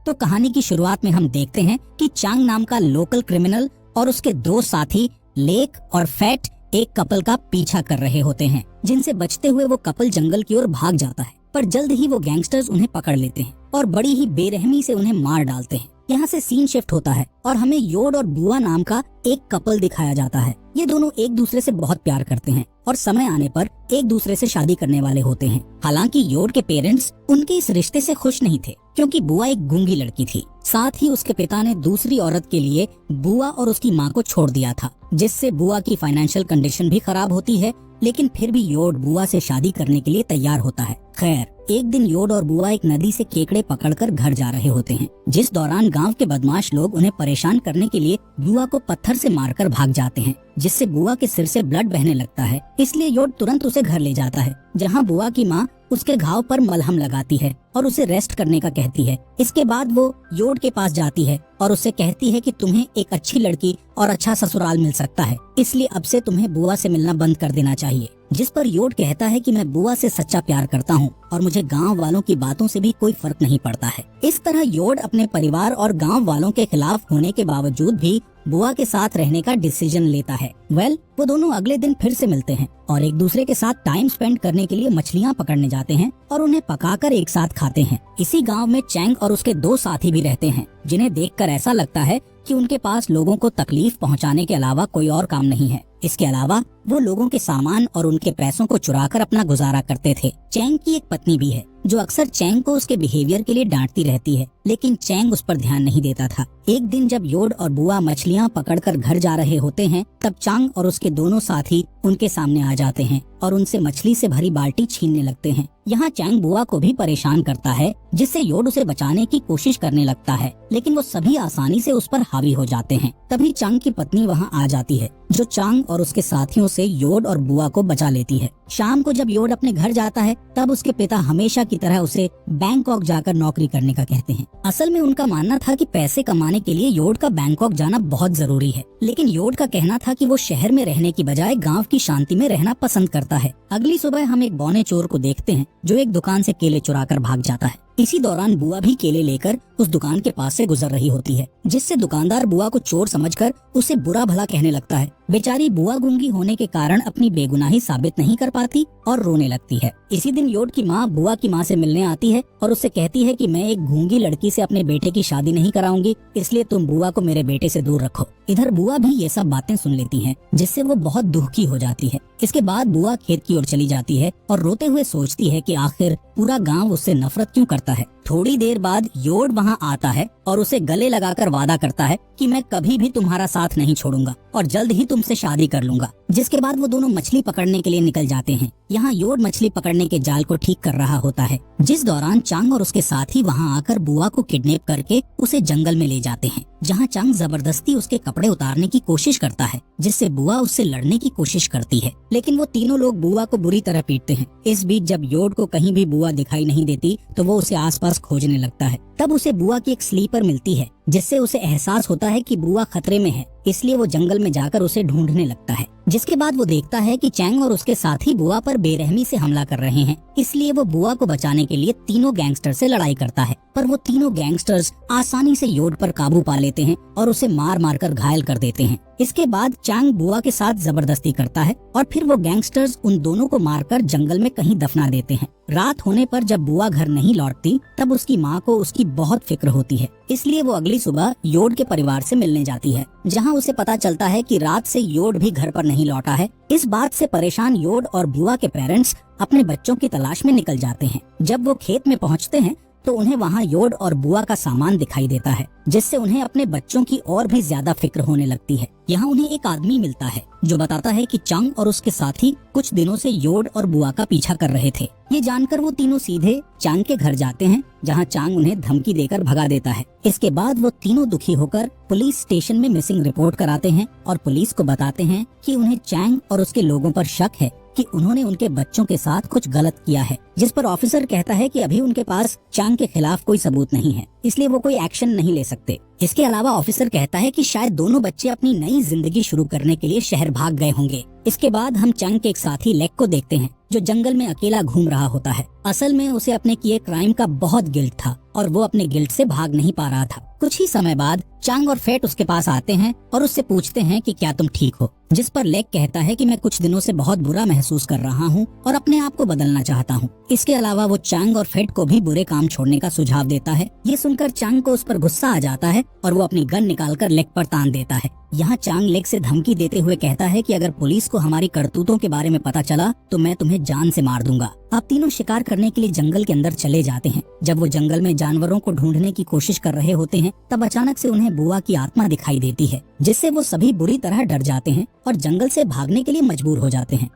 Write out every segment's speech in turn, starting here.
तो कहानी की शुरुआत में हम देखते हैं कि चांग नाम का लोकल क्रिमिनल और उसके दो साथी लेक और फैट एक कपल का पीछा कर रहे होते हैं, जिनसे बचते हुए वो कपल जंगल की ओर भाग जाता है। पर जल्द ही वो गैंगस्टर्स उन्हें पकड़ लेते हैं और बड़ी ही बेरहमी से उन्हें मार डालते हैं। यहाँ से सीन शिफ्ट होता है और हमें योड और बुआ नाम का एक कपल दिखाया जाता है। ये दोनों एक दूसरे से बहुत प्यार करते हैं और समय आने पर एक दूसरे से शादी करने वाले होते हैं। हालांकि योड के पेरेंट्स उनके इस रिश्ते से खुश नहीं थे, क्योंकि बुआ एक गूंगी लड़की थी। साथ ही उसके पिता ने दूसरी औरत के लिए बुआ और उसकी माँ को छोड़ दिया था, जिससे बुआ की फाइनेंशियल कंडीशन भी खराब होती है। लेकिन फिर भी योड बुआ से शादी करने के लिए तैयार होता है। खैर, एक दिन योड और बुआ एक नदी से केकड़े पकड़कर घर जा रहे होते हैं, जिस दौरान गांव के बदमाश लोग उन्हें परेशान करने के लिए बुआ को पत्थर से मारकर भाग जाते हैं, जिससे बुआ के सिर से ब्लड बहने लगता है। इसलिए योड तुरंत उसे घर ले जाता है, जहां बुआ की माँ उसके घाव पर मलहम लगाती है और उसे रेस्ट करने का कहती है। इसके बाद वो योड के पास जाती है और उससे कहती है कि तुम्हें एक अच्छी लड़की और अच्छा ससुराल मिल सकता है, इसलिए अब से तुम्हें बुआ से मिलना बंद कर देना चाहिए। जिस पर योड कहता है कि मैं बुआ से सच्चा प्यार करता हूँ और मुझे गांव वालों की बातों से भी कोई फर्क नहीं पड़ता है। इस तरह योड अपने परिवार और गांव वालों के खिलाफ होने के बावजूद भी बुआ के साथ रहने का डिसीजन लेता है। वो दोनों अगले दिन फिर से मिलते हैं और एक दूसरे के साथ टाइम स्पेंड करने के लिए मछलियाँ पकड़ने जाते हैं और उन्हें पकाकर एक साथ खाते हैं। इसी गांव में चैंग और उसके दो साथी भी रहते हैं, जिन्हें देखकर ऐसा लगता है कि उनके पास लोगों को तकलीफ पहुंचाने के अलावा कोई और काम नहीं है। इसके अलावा वो लोगों के सामान और उनके पैसों को चुराकर अपना गुजारा करते थे। चैंग की एक पत्नी भी है, जो अक्सर चैंग को उसके बिहेवियर के लिए डांटती रहती है, लेकिन चैंग उस पर ध्यान नहीं देता था। एक दिन जब योड और बुआ मछलियाँ पकड़कर घर जा रहे होते हैं, तब चांग और उसके दोनों साथी उनके सामने आ जाते हैं और उनसे मछली से भरी बाल्टी छीनने लगते हैं। यहाँ चैंग बुआ को भी परेशान करता है, जिससे योड उसे बचाने की कोशिश करने लगता है, लेकिन वो सभी आसानी से उस पर हावी हो जाते हैं। तभी चांग की पत्नी वहाँ आ जाती है, जो चांग और उसके साथियों से योड और बुआ को बचा लेती है। शाम को जब योड अपने घर जाता है, तब उसके पिता हमेशा की तरह उसे बैंकॉक जाकर नौकरी करने का कहते हैं। असल में उनका मानना था कि पैसे कमाने के लिए योड का बैंकॉक जाना बहुत जरूरी है, लेकिन योड का कहना था कि वो शहर में रहने की बजाय गांव की शांति में रहना पसंद करता है। अगली सुबह हम एक बौने चोर को देखते हैं, जो एक दुकान से केले चुराकर भाग जाता है। इसी दौरान बुआ भी केले लेकर उस दुकान के पास से गुजर रही होती है, जिससे दुकानदार बुआ को चोर समझकर उसे बुरा भला कहने लगता है। बेचारी बुआ गूंगी होने के कारण अपनी बेगुनाही साबित नहीं कर पाती और रोने लगती है। इसी दिन योड की माँ बुआ की माँ से मिलने आती है और उससे कहती है कि मैं एक गूंगी लड़की से अपने बेटे की शादी नहीं कराऊंगी, इसलिए तुम बुआ को मेरे बेटे से दूर रखो। इधर बुआ भी ये सब बातें सुन लेती है, जिससे वो बहुत दुखी हो जाती है। इसके बाद बुआ खेत की ओर चली जाती है और रोते हुए सोचती है कि आखिर पूरा गांव उससे नफरत क्यों करता है। थोड़ी देर बाद योड वहाँ आता है और उसे गले लगाकर वादा करता है कि मैं कभी भी तुम्हारा साथ नहीं छोड़ूंगा और जल्द ही तुमसे शादी कर लूंगा। जिसके बाद वो दोनों मछली पकड़ने के लिए निकल जाते हैं। यहाँ योड मछली पकड़ने के जाल को ठीक कर रहा होता है, जिस दौरान चांग और उसके साथी वहाँ आकर बुआ को किडनैप करके उसे जंगल में ले जाते हैं, जहाँ चांग जबरदस्ती उसके कपड़े उतारने की कोशिश करता है, जिससे बुआ उससे लड़ने की कोशिश करती है, लेकिन वो तीनों लोग बुआ को बुरी तरह पीटते हैं। इस बीच जब योड को कहीं भी बुआ दिखाई नहीं देती, तो वो उसे आसपास खोजने लगता है। तब उसे बुआ की एक स्लीपर मिलती है, जिससे उसे एहसास होता है कि बुआ खतरे में है, इसलिए वो जंगल में जाकर उसे ढूंढने लगता है। जिसके बाद वो देखता है कि चैंग और उसके साथी बुआ पर बेरहमी से हमला कर रहे हैं, इसलिए वो बुआ को बचाने के लिए तीनों गैंगस्टर से लड़ाई करता है। पर वो तीनों गैंगस्टर्स आसानी से योड पर काबू पा लेते हैं और उसे मार मार कर घायल कर देते हैं। इसके बाद चैंग बुआ के साथ जबरदस्ती करता है और फिर वो गैंगस्टर्स उन दोनों को मारकर जंगल में कहीं दफना देते हैं। रात होने पर जब बुआ घर नहीं लौटती, तब उसकी माँ को उसकी बहुत फिक्र होती है, इसलिए वो अगली सुबह योड के परिवार से मिलने जाती है, जहाँ उसे पता चलता है कि रात से योड भी घर पर नहीं लौटा है। इस बात से परेशान योड और बुआ के पेरेंट्स अपने बच्चों की तलाश में निकल जाते हैं। जब वो खेत में पहुँचते हैं, तो उन्हें वहाँ योड और बुआ का सामान दिखाई देता है, जिससे उन्हें अपने बच्चों की और भी ज्यादा फिक्र होने लगती है। यहाँ उन्हें एक आदमी मिलता है, जो बताता है कि चांग और उसके साथी कुछ दिनों से योड और बुआ का पीछा कर रहे थे। ये जानकर वो तीनों सीधे चांग के घर जाते हैं, जहाँ चांग उन्हें धमकी देकर भगा देता है। इसके बाद वो तीनों दुखी होकर पुलिस स्टेशन में मिसिंग रिपोर्ट कराते हैं और पुलिस को बताते हैं कि उन्हें चांग और उसके लोगों पर शक है कि उन्होंने उनके बच्चों के साथ कुछ गलत किया है। जिस पर ऑफिसर कहता है कि अभी उनके पास चांग के खिलाफ कोई सबूत नहीं है, इसलिए वो कोई एक्शन नहीं ले सकते। इसके अलावा ऑफिसर कहता है कि शायद दोनों बच्चे अपनी नई जिंदगी शुरू करने के लिए शहर भाग गए होंगे। इसके बाद हम चांग के एक साथी लेक को देखते हैं, जो जंगल में अकेला घूम रहा होता है। असल में उसे अपने किए क्राइम का बहुत गिल्ट था और वो अपने गिल्ट से भाग नहीं पा रहा था। कुछ ही समय बाद चांग और फेट उसके पास आते हैं और उससे पूछते हैं कि क्या तुम ठीक हो, जिस पर लेक कहता है कि मैं कुछ दिनों से बहुत बुरा महसूस कर रहा हूँ और अपने आप को बदलना चाहता हूँ। इसके अलावा वो चांग और फेट को भी बुरे काम छोड़ने का सुझाव देता है। ये सुनकर चांग को उस पर गुस्सा आ जाता है और वो अपनी गन निकालकर लेक पर तान देता है। यहाँ चांग लेक से धमकी देते हुए कहता है कि अगर पुलिस को हमारी करतूतों के बारे में पता चला तो मैं तुम्हें जान से मार दूंगा। आप तीनों शिकार करने के लिए जंगल के अंदर चले जाते हैं। जब वो जंगल में जानवरों को ढूंढने की कोशिश कर रहे होते हैं तब अचानक से उन्हें बुआ की आत्मा दिखाई देती है, जिससे वो सभी बुरी तरह डर जाते हैं और जंगल से भागने के लिए मजबूर हो जाते हैं।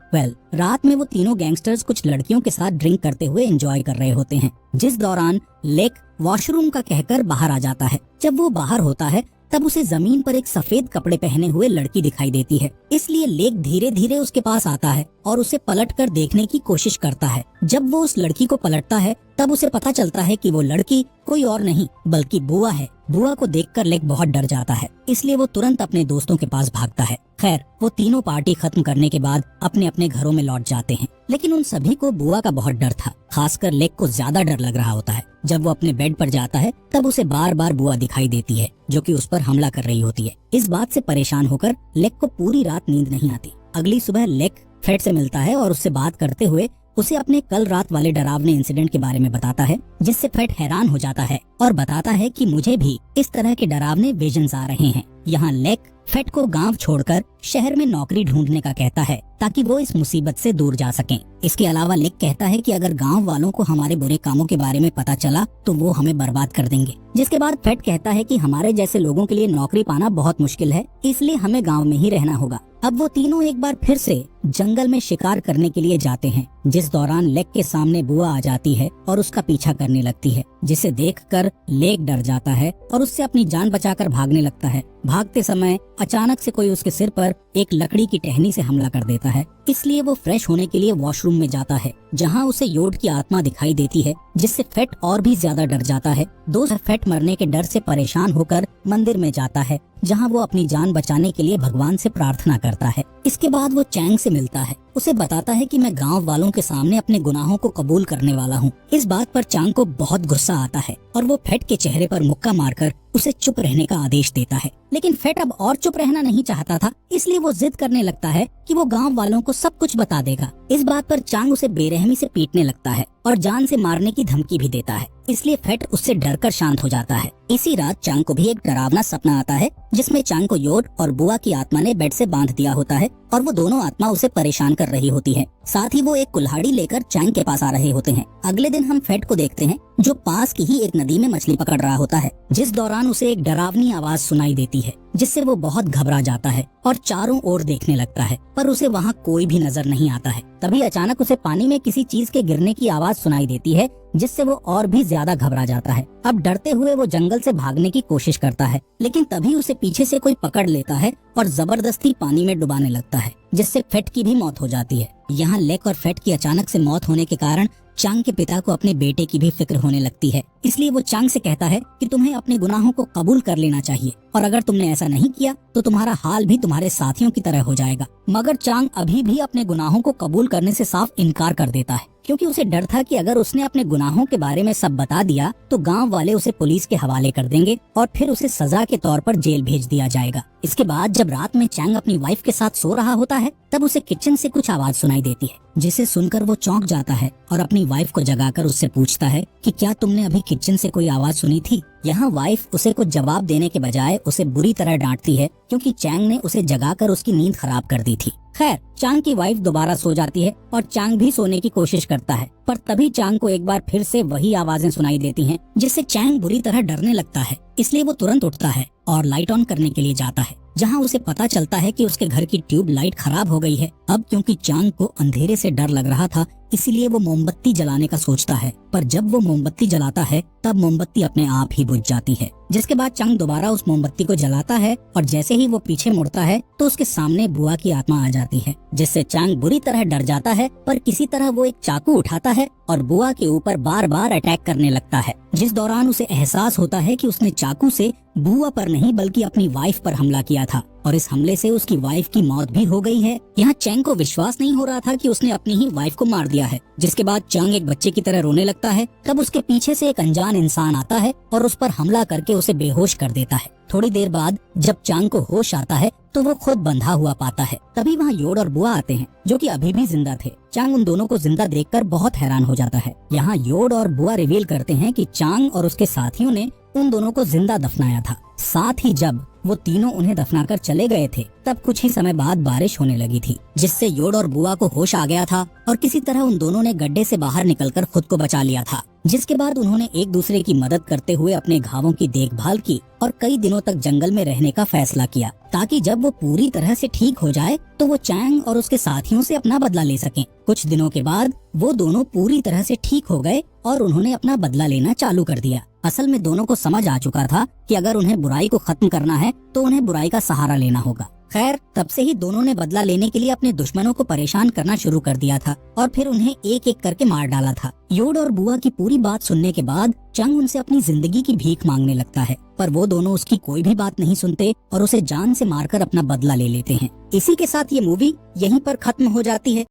रात में वो तीनों गैंगस्टर्स कुछ लड़कियों के साथ ड्रिंक करते हुए एंजॉय कर रहे होते हैं, जिस दौरान लेक वॉशरूम का कहकर बाहर आ जाता है। जब वो बाहर होता है तब उसे जमीन पर एक सफेद कपड़े पहने हुए लड़की दिखाई देती है, इसलिए लेक धीरे धीरे उसके पास आता है और उसे पलटकर देखने की कोशिश करता है। जब वो उस लड़की को पलटता है तब उसे पता चलता है कि वो लड़की कोई और नहीं बल्कि बुआ है। बुआ को देखकर लेक बहुत डर जाता है, इसलिए वो तुरंत अपने दोस्तों के पास भागता है। खैर, वो तीनों पार्टी खत्म करने के बाद अपने अपने घरों में लौट जाते हैं, लेकिन उन सभी को बुआ का बहुत डर था। खासकर लेक को ज्यादा डर लग रहा होता है। जब वो अपने बेड पर जाता है तब उसे बार बार बुआ दिखाई देती है, जो कि उस पर हमला कर रही होती है। इस बात से परेशान होकर लेक को पूरी रात नींद नहीं आती। अगली सुबह लेक फेट से मिलता है और उससे बात करते हुए उसे अपने कल रात वाले डरावने इंसिडेंट के बारे में बताता है, जिससे फेट हैरान हो जाता है और बताता है कि मुझे भी इस तरह के डरावने विजन्स आ रहे हैं। यहाँ लेक फेट को गांव छोड़कर शहर में नौकरी ढूंढने का कहता है ताकि वो इस मुसीबत से दूर जा सकें। इसके अलावा लेक कहता है कि अगर गांव वालों को हमारे बुरे कामों के बारे में पता चला तो वो हमें बर्बाद कर देंगे। जिसके बाद फेट कहता है कि हमारे जैसे लोगों के लिए नौकरी पाना बहुत मुश्किल है, इसलिए हमें गाँव में ही रहना होगा। अब वो तीनों एक बार फिर से जंगल में शिकार करने के लिए जाते हैं, जिस दौरान लेक के सामने बुआ आ जाती है और उसका पीछा करने लगती है, जिसे देखकर लेक डर जाता है और उससे अपनी जान बचाकर भागने लगता है। भागते समय अचानक से कोई उसके सिर पर एक लकड़ी की टहनी से हमला कर देता है, इसलिए वो फ्रेश होने के लिए वॉशरूम में जाता है, जहाँ उसे योड की आत्मा दिखाई देती है, जिससे फेट और भी ज्यादा डर जाता है। दोस्त फेट मरने के डर से परेशान होकर मंदिर में जाता है, जहाँ वो अपनी जान बचाने के लिए भगवान से प्रार्थना करता है। इसके बाद वो चैंग से मिलता है, उसे बताता है कि मैं गांव वालों के सामने अपने गुनाहों को कबूल करने वाला हूँ। इस बात पर चांग को बहुत गुस्सा आता है और वो फेट के चेहरे पर मुक्का मारकर उसे चुप रहने का आदेश देता है। लेकिन फेट अब और चुप रहना नहीं चाहता था, इसलिए वो जिद करने लगता है कि वो गांव वालों को सब कुछ बता देगा। इस बात पर चांग उसे बेरहमी से पीटने लगता है और जान से मारने की धमकी भी देता है, इसलिए फेट उससे डरकर शांत हो जाता है। इसी रात चांग को भी एक डरावना सपना आता है, जिसमें चांग को योड और बुआ की आत्मा ने बेड से बांध दिया होता है और वो दोनों आत्मा उसे परेशान कर रही होती है। साथ ही वो एक कुल्हाड़ी लेकर चांग के पास आ रहे होते हैं। अगले दिन हम फेट को देखते हैं, जो पास की ही एक नदी में मछली पकड़ रहा होता है, जिस दौरान उसे एक डरावनी आवाज सुनाई देती है, जिससे वो बहुत घबरा जाता है और चारों ओर देखने लगता है, पर उसे वहाँ कोई भी नजर नहीं आता है। तभी अचानक उसे पानी में किसी चीज के गिरने की आवाज सुनाई देती है, जिससे वो और भी ज्यादा घबरा जाता है। अब डरते हुए वो जंगल से भागने की कोशिश करता है, लेकिन तभी उसे पीछे से कोई पकड़ लेता है और जबरदस्ती पानी में डुबाने लगता है, जिससे फेट की भी मौत हो जाती है। यहाँ लेक और फेट की अचानक से मौत होने के कारण चांग के पिता को अपने बेटे की भी फिक्र होने लगती है, इसलिए वो चांग से कहता है कि तुम्हें अपने गुनाहों को कबूल कर लेना चाहिए और अगर तुमने ऐसा नहीं किया तो तुम्हारा हाल भी तुम्हारे साथियों की तरह हो जाएगा। मगर चांग अभी भी अपने गुनाहों को कबूल करने से साफ इनकार कर देता है, क्योंकि उसे डर था कि अगर उसने अपने गुनाहों के बारे में सब बता दिया तो गांव वाले उसे पुलिस के हवाले कर देंगे और फिर उसे सजा के तौर पर जेल भेज दिया जाएगा। इसके बाद जब रात में चांग अपनी वाइफ के साथ सो रहा होता है, तब उसे किचन से कुछ आवाज सुनाई देती है, जिसे सुनकर वो चौंक जाता है और अपनी वाइफ को जगाकर उससे पूछता है कि क्या तुमने अभी किचन से कोई आवाज सुनी थी। यहाँ वाइफ उसे कुछ जवाब देने के बजाय उसे बुरी तरह डांटती है, क्योंकि चांग ने उसे जगाकर उसकी नींद खराब कर दी थी। खैर, चांग की वाइफ दोबारा सो जाती है और चांग भी सोने की कोशिश करता है, पर तभी चांग को एक बार फिर से वही आवाजें सुनाई देती हैं, जिससे चांग बुरी तरह डरने लगता है। इसलिए वो तुरंत उठता है और लाइट ऑन करने के लिए जाता है, जहां उसे पता चलता है कि उसके घर की ट्यूब लाइट खराब हो गई है। अब क्योंकि चांग को अंधेरे से डर लग रहा था, इसीलिए वो मोमबत्ती जलाने का सोचता है, पर जब वो मोमबत्ती जलाता है तब मोमबत्ती अपने आप ही बुझ जाती है। जिसके बाद चांग दोबारा उस मोमबत्ती को जलाता है और जैसे ही वो पीछे मुड़ता है तो उसके सामने बुआ की आत्मा आ जाती है, जिससे चांग बुरी तरह डर जाता है, पर किसी तरह वो एक चाकू उठाता है और बुआ के ऊपर बार बार अटैक करने लगता है, जिस दौरान उसे एहसास होता है कि उसने चाकू से बुआ पर नहीं बल्कि अपनी वाइफ पर हमला किया था और इस हमले से उसकी वाइफ की मौत भी हो गई है। यहाँ चैंग को विश्वास नहीं हो रहा था कि उसने अपनी ही वाइफ को मार दिया है। जिसके बाद चांग एक बच्चे की तरह रोने लगता लगता है तब उसके पीछे से एक अनजान इंसान आता है और उस पर हमला करके उसे बेहोश कर देता है। थोड़ी देर बाद जब चांग को होश आता है तो वो खुद बंधा हुआ पाता है। तभी वहाँ योड और बुआ आते हैं जो कि अभी भी जिंदा थे। चांग उन दोनों को जिंदा देखकर बहुत हैरान हो जाता है। यहाँ योड और बुआ रिवील करते हैं कि चांग और उसके साथियों ने उन दोनों को जिंदा दफनाया था। साथ ही जब वो तीनों उन्हें दफनाकर चले गए थे तब कुछ ही समय बाद बारिश होने लगी थी, जिससे योड और बुआ को होश आ गया था और किसी तरह उन दोनों ने गड्ढे से बाहर निकलकर खुद को बचा लिया था। जिसके बाद उन्होंने एक दूसरे की मदद करते हुए अपने घावों की देखभाल की और कई दिनों तक जंगल में रहने का फैसला किया, ताकि जब वो पूरी तरह से ठीक हो जाए तो वो चांग और उसके साथियों से अपना बदला ले सकें। कुछ दिनों के बाद वो दोनों पूरी तरह से ठीक हो गए और उन्होंने अपना बदला लेना चालू कर दिया। असल में दोनों को समझ आ चुका था कि अगर उन्हें बुराई को खत्म करना है तो उन्हें बुराई का सहारा लेना होगा। खैर, तब से ही दोनों ने बदला लेने के लिए अपने दुश्मनों को परेशान करना शुरू कर दिया था और फिर उन्हें एक एक करके मार डाला था। योड और बुआ की पूरी बात सुनने के बाद चांग उनसे अपनी जिंदगी की भीख मांगने लगता है, पर वो दोनों उसकी कोई भी बात नहीं सुनते और उसे जान से मारकर अपना बदला ले लेते हैं। इसी के साथ ये मूवी यहीं पर खत्म हो जाती है।